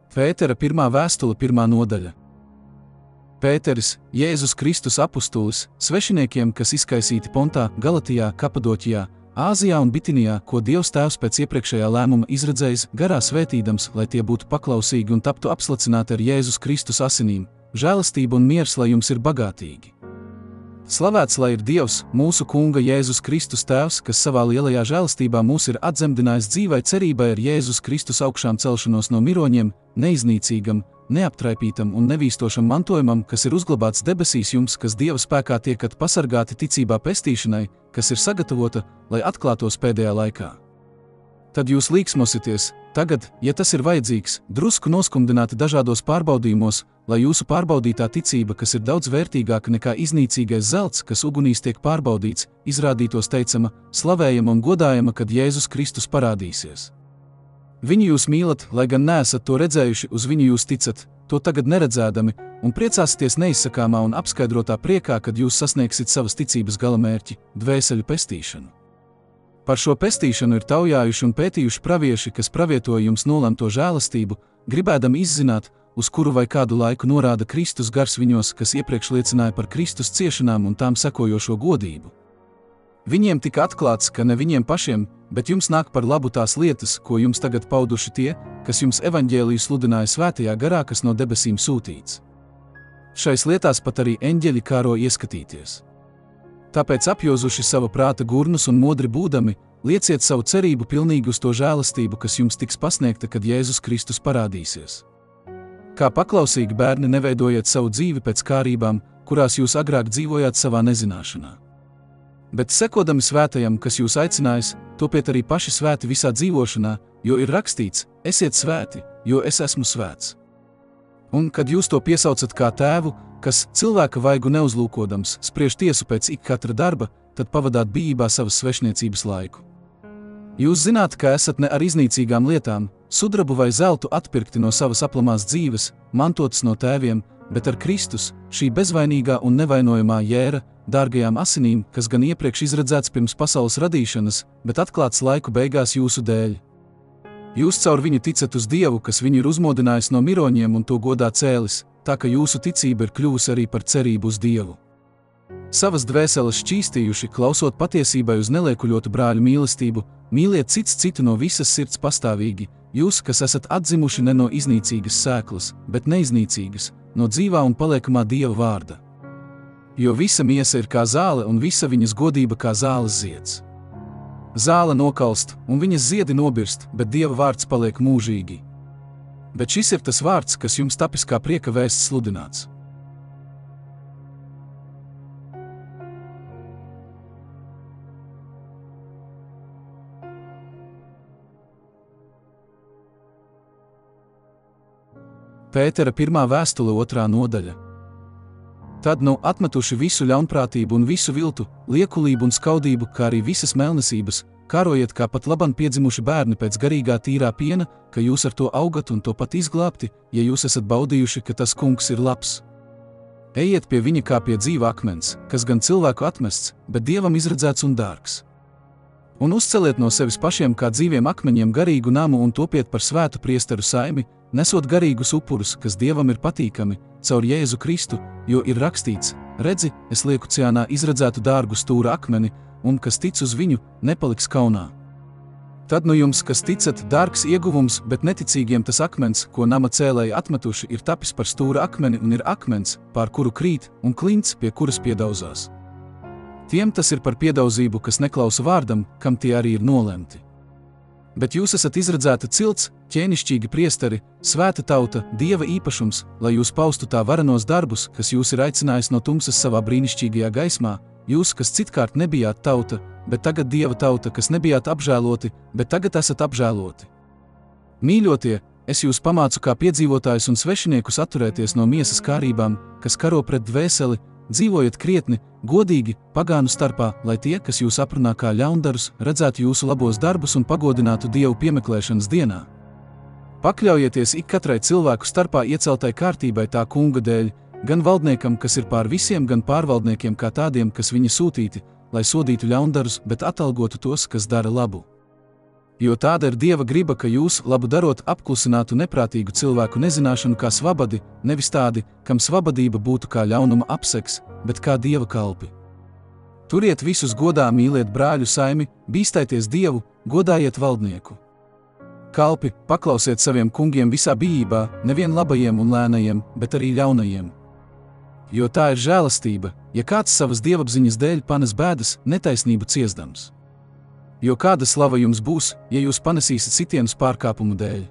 Pētera 1. vēstule 1. nodaļa. Pēteris, Jēzus Kristus apustulis, svešiniekiem, kas izkaisīti Pontā, Galatijā, Kapadoķijā, Āzijā un Bitinijā, ko Dievs Tēvs pēc iepriekšējā lēmuma izredzējis, garā svētīdams, lai tie būtu paklausīgi un taptu apslacināti ar Jēzus Kristus asinīm, žēlastība un miers, lai jums ir bagātīgi. Slavēts lai ir Dievs, mūsu Kunga Jēzus Kristus Tēvs, kas savā lielajā žēlastībā mūs ir atdzemdinājis dzīvai cerībai ar Jēzus Kristus augšām celšanos no miroņiem, neiznīcīgam, neaptraipītam un nevīstošam mantojumam, kas ir uzglabāts debesīs jums, kas Dieva spēkā tiekat pasargāti ticībā pestīšanai, kas ir sagatavota, lai atklātos pēdējā laikā. Tad jūs līksmosieties, tagad, ja tas ir vajadzīgs, drusku noskumdināti dažādos pārbaudījumos, lai jūsu pārbaudītā ticība, kas ir daudz vērtīgāka nekā iznīcīgais zelts, kas ugunīs tiek pārbaudīts, izrādītos teicama, slavējama un godājama, kad Jēzus Kristus parādīsies. Viņu jūs mīlat, lai gan neesat to redzējuši, uz viņu jūs ticat, to tagad neredzēdami, un priecāsieties neizsakāmā un apskaidrotā priekā, kad jūs sasniegsit savas ticības galamērķi, dvēseļu pestīšanu. Par šo pestīšanu ir taujājuši un pētījuši pravieši, kas pravietoja jums nolemto žēlastību, gribēdami izzināt, uz kuru vai kādu laiku norāda Kristus gars viņos, kas iepriekš liecināja par Kristus ciešanām un tām sekojošo godību. Viņiem tika atklāts, ka ne viņiem pašiem, bet jums nāk par labu tās lietas, ko jums tagad pauduši tie, kas jums evaņģēliju sludināja svētajā garā, kas no debesīm sūtīts. Šais lietās pat arī eņģeļi kāro ieskatīties. Tāpēc apjozuši sava prāta gurnus un modri būdami, lieciet savu cerību pilnīgi uz to žēlastību, kas jums tiks pasniegta, kad Jēzus Kristus parādīsies. Kā paklausīgi bērni neveidojiet savu dzīvi pēc kārībām, kurās jūs agrāk dzīvojāt savā nezināšanā. Bet sekodami svētajam, kas jūs aicinājis, topiet arī paši svēti visā dzīvošanā, jo ir rakstīts, esiet svēti, jo es esmu svēts. Un, kad jūs to piesaucat kā tēvu, kas cilvēka vaigu neuzlūkodams spriež tiesu pēc ik katra darba, tad pavadāt bijībā savas svešniecības laiku. Jūs zināt, ka esat ne ar iznīcīgām lietām, sudrabu vai zeltu atpirkti no savas aplamās dzīves, mantotas no tēviem, bet ar Kristus, šī bezvainīgā un nevainojamā jēra, dārgajām asinīm, kas gan iepriekš izredzēts pirms pasaules radīšanas, bet atklāts laiku beigās jūsu dēļ. Jūs caur viņu ticat uz Dievu, kas viņu ir uzmodinājis no miroņiem un to godā cēlis, tā ka jūsu ticība ir kļuvusi arī par cerību uz Dievu. Savas dvēseles šķīstījuši, klausot patiesībai uz neliekuļotu brāļu mīlestību, mīliet cits citu no visas sirds pastāvīgi, jūs, kas esat atzimuši ne no iznīcīgas sēklas, bet neiznīcīgas, no dzīvā un paliekamā Dieva vārda. Jo visa miesa ir kā zāle un visa viņas godība kā zāles zieds. Zāle nokalst, un viņas ziedi nobirst, bet Dieva vārds paliek mūžīgi. Bet šis ir tas vārds, kas jums tapis kā prieka vēsts sludināts. Pētera 1. vēstule 2. nodaļa. Tad atmetuši visu ļaunprātību un visu viltu, liekulību un skaudību, kā arī visas melnesības, kārojiet kā pat laban piedzimuši bērni pēc garīgā tīrā piena, ka jūs ar to augat un to pat izglābti, ja jūs esat baudījuši, ka tas kungs ir labs. Ejiet pie viņa kā pie dzīva akmens, kas gan cilvēku atmests, bet Dievam izredzēts un dārgs. Un uzceliet no sevis pašiem kā dzīviem akmeņiem garīgu namu un topiet par svētu priesteru saimi, nesot garīgus upurus, kas Dievam ir patīkami, caur Jēzu Kristu, jo ir rakstīts, redzi, es lieku Ciānā izredzētu dārgu stūra akmeni, un kas tic uz viņu, nepaliks kaunā. Tad jums, kas ticat, dārgs ieguvums, bet neticīgiem tas akmens, ko nama cēlēji atmetuši, ir tapis par stūra akmeni un ir akmens, pār kuru krīt, un klints, pie kuras piedauzās. Tiem tas ir par piedauzību, kas neklausa vārdam, kam tie arī ir nolemti. Bet jūs esat izredzēta cilts, ķēnišķīgi priesteri, svēta tauta, Dieva īpašums, lai jūs paustu tā varenos darbus, kas jūs ir aicinājis no tumsas savā brīnišķīgajā gaismā, jūs, kas citkārt nebijāt tauta, bet tagad Dieva tauta, kas nebijāt apžēloti, bet tagad esat apžēloti. Mīļotie, es jūs pamācu kā piedzīvotājus un svešiniekus atturēties no miesas kārībām, kas karo pret dvēseli, dzīvojiet krietni, godīgi, pagānu starpā, lai tie, kas jūs aprunā kā ļaundarus, redzētu jūsu labos darbus un pagodinātu Dievu piemeklēšanas dienā. Pakļaujieties ik katrai cilvēku starpā ieceltai kārtībai tā kunga dēļ, gan valdniekam, kas ir pār visiem, gan pārvaldniekiem kā tādiem, kas viņa sūtīti, lai sodītu ļaundarus, bet atalgotu tos, kas dara labu. Jo tāda ir Dieva griba, ka jūs, labu darot, apklusinātu neprātīgu cilvēku nezināšanu kā svabadi, nevis tādi, kam svabadība būtu kā ļaunuma apseks, bet kā Dieva kalpi. Turiet visus godā, mīliet brāļu saimi, bīstaities Dievu, godājiet valdnieku. Kalpi, paklausiet saviem kungiem visā bijībā, nevien labajiem un lēnajiem, bet arī ļaunajiem. Jo tā ir žēlastība, ja kāds savas dievapziņas dēļ panes bēdas, netaisnību ciesdams. Jo kāda slava jums būs, ja jūs panesīsiet sitienus pārkāpumu dēļ?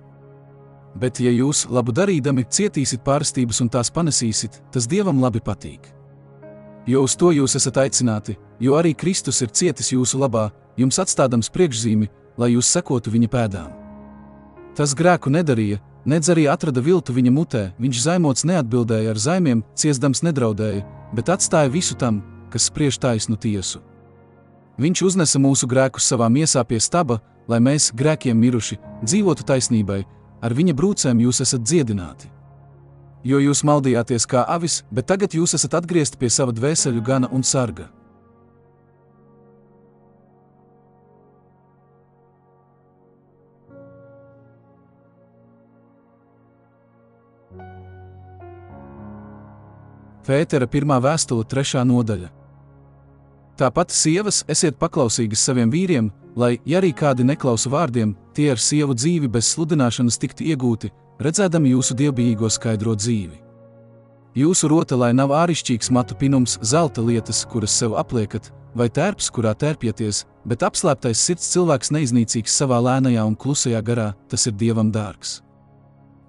Bet ja jūs, labu darīdami, cietīsit pārstības un tās panesīsit, tas Dievam labi patīk. Jo uz to jūs esat aicināti, jo arī Kristus ir cietis jūsu labā, jums atstādams priekšzīmi, lai jūs sekotu viņa pēdām. Tas grēku nedarīja, nedz arī atrada viltu viņa mutē, viņš zaimots neatbildēja ar zaimiem, ciesdams nedraudēja, bet atstāja visu tam, kas spriež taisnu tiesu. Viņš uznesa mūsu grēkus savā miesā pie staba, lai mēs, grēkiem miruši, dzīvotu taisnībai, ar viņa brūcēm jūs esat dziedināti. Jo jūs maldījāties kā avis, bet tagad jūs esat atgriezti pie sava dvēseļu gana un sarga. Pētera 1. vēstule 3. nodaļa. Tāpat sievas, esiet paklausīgas saviem vīriem, lai, ja arī kādi neklausa vārdiem, tie ar sievu dzīvi bez sludināšanas tiktu iegūti, redzēdami jūsu dievbijīgo skaidro dzīvi. Jūsu rotalai nav ārišķīgs matu pinums, zelta lietas, kuras sev apliekat, vai tērps, kurā tērpjaties, bet apslēptais sirds cilvēks neiznīcīgs savā lēnajā un klusajā garā, tas ir Dievam dārgs.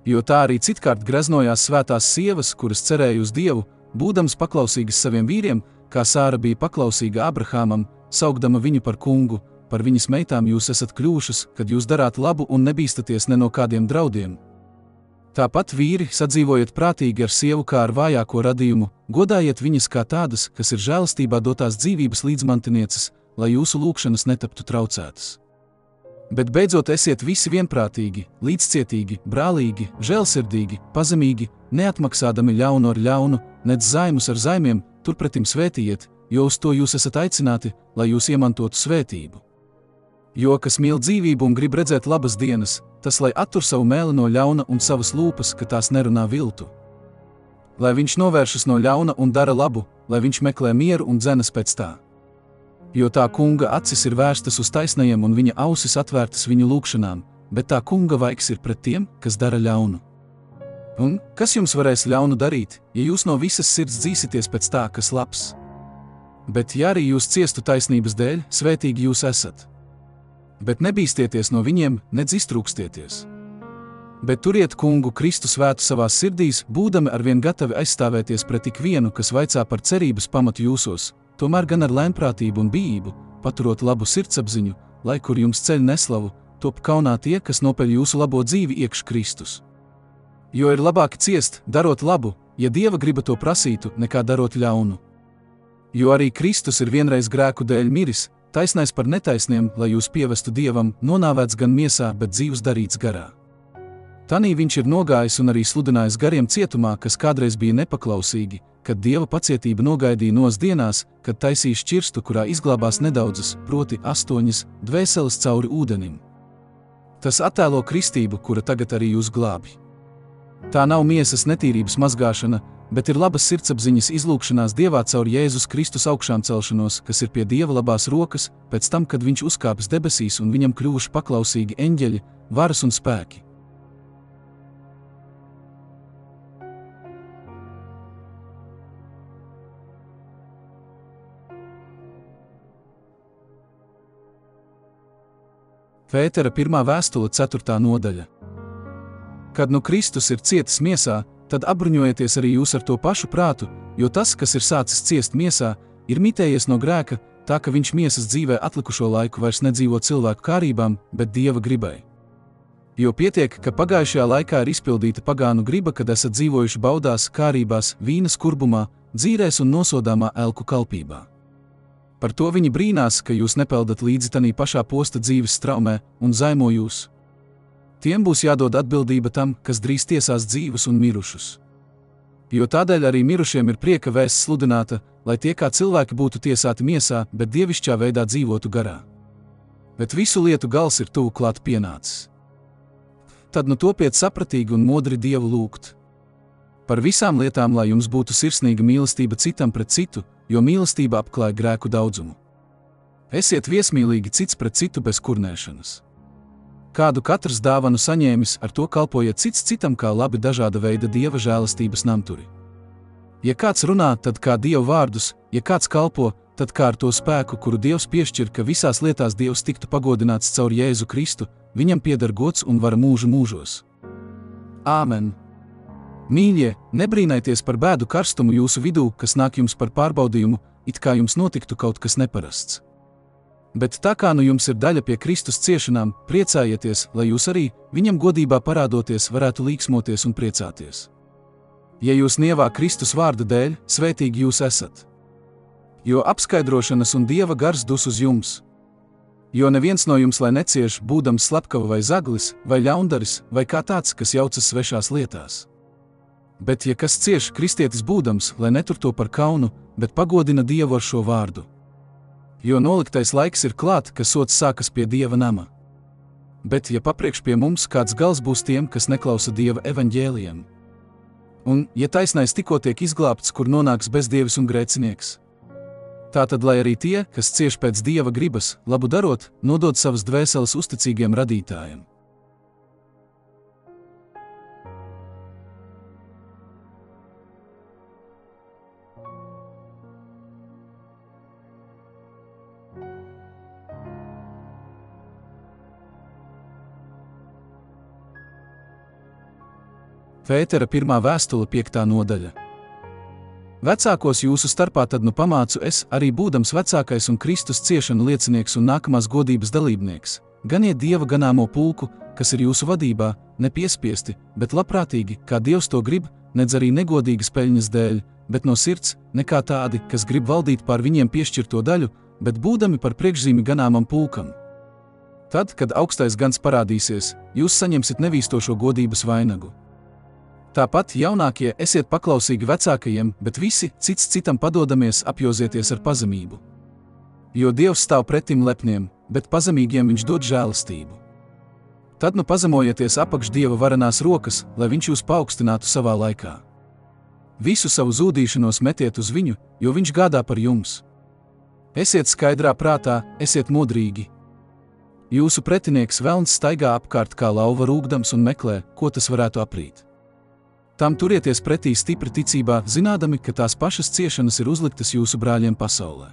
Jo tā arī citkārt greznojās svētās sievas, kuras cerēja uz Dievu, būdams paklausīgas saviem vīriem, kā Sāra bija paklausīga Abrahamam, saukdama viņu par kungu, par viņas meitām jūs esat kļuvušas, kad jūs darāt labu un nebīstaties ne no kādiem draudiem. Tāpat vīri, sadzīvojiet prātīgi ar sievu kā ar vājāko radījumu, godājiet viņas kā tādas, kas ir žēlastībā dotās dzīvības līdzmantinieces, lai jūsu lūgšanas netaptu traucētas. Bet beidzot esiet visi vienprātīgi, līdzcietīgi, brālīgi, žēlsirdīgi, pazemīgi, neatmaksādami ļaunu ar ļaunu, nedz zaimus ar zaimiem, turpretim svētījiet, jo uz to jūs esat aicināti, lai jūs iemantotu svētību. Jo, kas mīl dzīvību un grib redzēt labas dienas, tas lai attur savu mēli no ļauna un savas lūpas, ka tās nerunā viltu. Lai viņš novēršas no ļauna un dara labu, lai viņš meklē mieru un dzenas pēc tā. Jo tā kunga acis ir vērstas uz taisnajiem un viņa ausis atvērtas viņu lūgšanām, bet tā kunga vaigs ir pret tiem, kas dara ļaunu. Un kas jums varēs ļaunu darīt, ja jūs no visas sirds dzīsities pēc tā, kas labs? Bet ja arī jūs ciestu taisnības dēļ, svētīgi jūs esat. Bet nebīstieties no viņiem, nedz iztrūkstieties. Bet turiet kungu Kristu svētu savās sirdīs, būdami arvien gatavi aizstāvēties pret ikvienu, kas vaicā par cerības pamatu jūsos, tomēr gan ar lēnprātību un bijību, paturot labu sirdsapziņu, lai kur jums ceļ neslavu, top kaunā tie, kas nopeļ jūsu labo dzīvi iekš Kristus. Jo ir labāk ciest, darot labu, ja Dieva griba to prasītu, nekā darot ļaunu. Jo arī Kristus ir vienreiz grēku dēļ miris, taisnais par netaisniem, lai jūs pievestu Dievam, nonāvēts gan miesā, bet dzīvs darīts garā. Tanī viņš ir nogājis un arī sludinājis gariem cietumā, kas kādreiz bija nepaklausīgi, kad Dieva pacietība nogaidīja nos dienās, kad taisīja šķirstu, kurā izglābās nedaudzas, proti 8 dvēseles cauri ūdenim. Tas attēlo kristību, kura tagad arī jūs glābi. Tā nav miesas netīrības mazgāšana, bet ir labas sirdsapziņas izlūgšanās Dievā caur Jēzus Kristus augšām celšanos, kas ir pie Dieva labās rokas, pēc tam, kad viņš uzkāpis debesīs un viņam kļuvuši paklausīgi eņģeļi, varas un spēki. Pētera 1. vēstule 4. nodaļa. Kad nu Kristus ir cietis miesā, tad apbruņojieties arī jūs ar to pašu prātu, jo tas, kas ir sācis ciest miesā, ir mitējies no grēka, tā ka viņš miesas dzīvē atlikušo laiku vairs nedzīvo cilvēku kārībām, bet Dieva gribai. Jo pietiek, ka pagājušajā laikā ir izpildīta pagānu griba, kad esat dzīvojuši baudās, kārībās, vīna skurbumā, dzīrēs un nosodāmā elku kalpībā. Par to viņi brīnās, ka jūs nepeldat līdzi tanī pašā posta dzīves straumē un zaimo jūs. Tiem būs jādod atbildība tam, kas drīz tiesās dzīvus un mirušus. Jo tādēļ arī mirušiem ir prieka vēsts sludināta, lai tie kā cilvēki būtu tiesāti miesā, bet dievišķā veidā dzīvotu garā. bet visu lietu gals ir tuvu klāt pienācis. Tad nu topiet sapratīgi un modri Dievu lūgt. Par visām lietām, lai jums būtu sirsnīga mīlestība citam pret citu, jo mīlestība apklāj grēku daudzumu. Esiet viesmīlīgi cits pret citu bez kurnēšanas. Kādu katrs dāvanu saņēmis, ar to kalpojiet cits citam kā labi dažāda veida Dieva žēlastības namturi. Ja kāds runā, tad kā Dieva vārdus, ja kāds kalpo, tad kā ar to spēku, kuru Dievs piešķir, ka visās lietās Dievs tiktu pagodināts caur Jēzu Kristu, viņam pieder gods un vara mūžu mūžos. Āmen! Mīļie, nebrīnaities par bēdu karstumu jūsu vidū, kas nāk jums par pārbaudījumu, it kā jums notiktu kaut kas neparasts. Bet tā kā nu jums ir daļa pie Kristus ciešanām, priecājieties, lai jūs arī, viņam godībā parādoties, varētu līksmoties un priecāties. Ja jūs nievā Kristus vārda dēļ, svētīgi jūs esat. Jo apskaidrošanas un Dieva gars dus uz jums. Jo neviens no jums lai necieš, būdams slepkava vai zaglis, vai ļaundaris, vai kā tāds, kas jaucas svešās lietās. Bet ja kas cieš, kristietis būdams, lai netur to par kaunu, bet pagodina Dievu ar šo vārdu. Jo noliktais laiks ir klāt, ka sods sākas pie Dieva nama. Bet ja papriekš pie mums, kāds gals būs tiem, kas neklausa Dieva evaņģēlijam. Un, ja taisnais tikko tiek izglābts, kur nonāks bezdievis un grēcinieks. Tātad, lai arī tie, kas cieš pēc Dieva gribas, labu darot, nodod savas dvēseles uzticīgiem radītājiem. Pētera 1. vēstule 5. nodaļa. Vecākos jūsu starpā tad nu pamācu es, arī būdams vecākais un Kristus ciešanu liecinieks un nākamās godības dalībnieks, ganiet Dieva ganāmo pulku, kas ir jūsu vadībā, nepiespiesti, bet labprātīgi, kā Dievs to grib, nedz arī negodīgas peļņas dēļ, bet no sirds, nekā tādi, kas grib valdīt pār viņiem piešķirto daļu, bet būdami par priekšzīmi ganāmam pulkam. Tad, kad augstais gans parādīsies, jūs saņemsit nevīstošo godības vainagu. Tāpat jaunākie esiet paklausīgi vecākajiem, bet visi, cits citam padodamies, apjozieties ar pazemību. Jo Dievs stāv pretim lepniem, bet pazemīgiem viņš dod žēlastību. Tad nu pazemojieties apakš Dieva varenās rokas, lai viņš jūs paaugstinātu savā laikā. Visu savu zūdīšanos metiet uz viņu, jo viņš gādā par jums. Esiet skaidrā prātā, esiet modrīgi. Jūsu pretinieks velns staigā apkārt kā lauva rūgdams un meklē, ko tas varētu aprīt. Tam turieties pretī stipri ticībā, zinādami, ka tās pašas ciešanas ir uzliktas jūsu brāļiem pasaulē.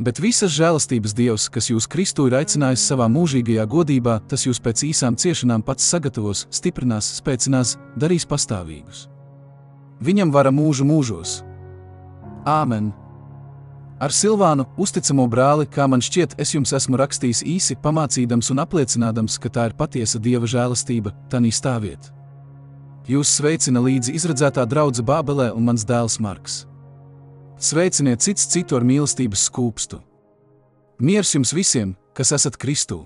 Bet visas žēlastības Dievs, kas jūs Kristu ir aicinājis savā mūžīgajā godībā, tas jūs pēc īsām ciešanām pats sagatavos, stiprinās, spēcinās, darīs pastāvīgus. Viņam vara mūžu mūžos. Āmen! Ar Silvānu, uzticamo brāli, kā man šķiet, es jums esmu rakstījis īsi, pamācīdams un apliecinādams, ka tā ir patiesa Dieva žēlastība, tanī stāviet. Jūs sveicina līdzi izredzētā draudze Bābelē un mans dēls Marks. Sveiciniet cits citu ar mīlestības skūpstu. Miers jums visiem, kas esat Kristū!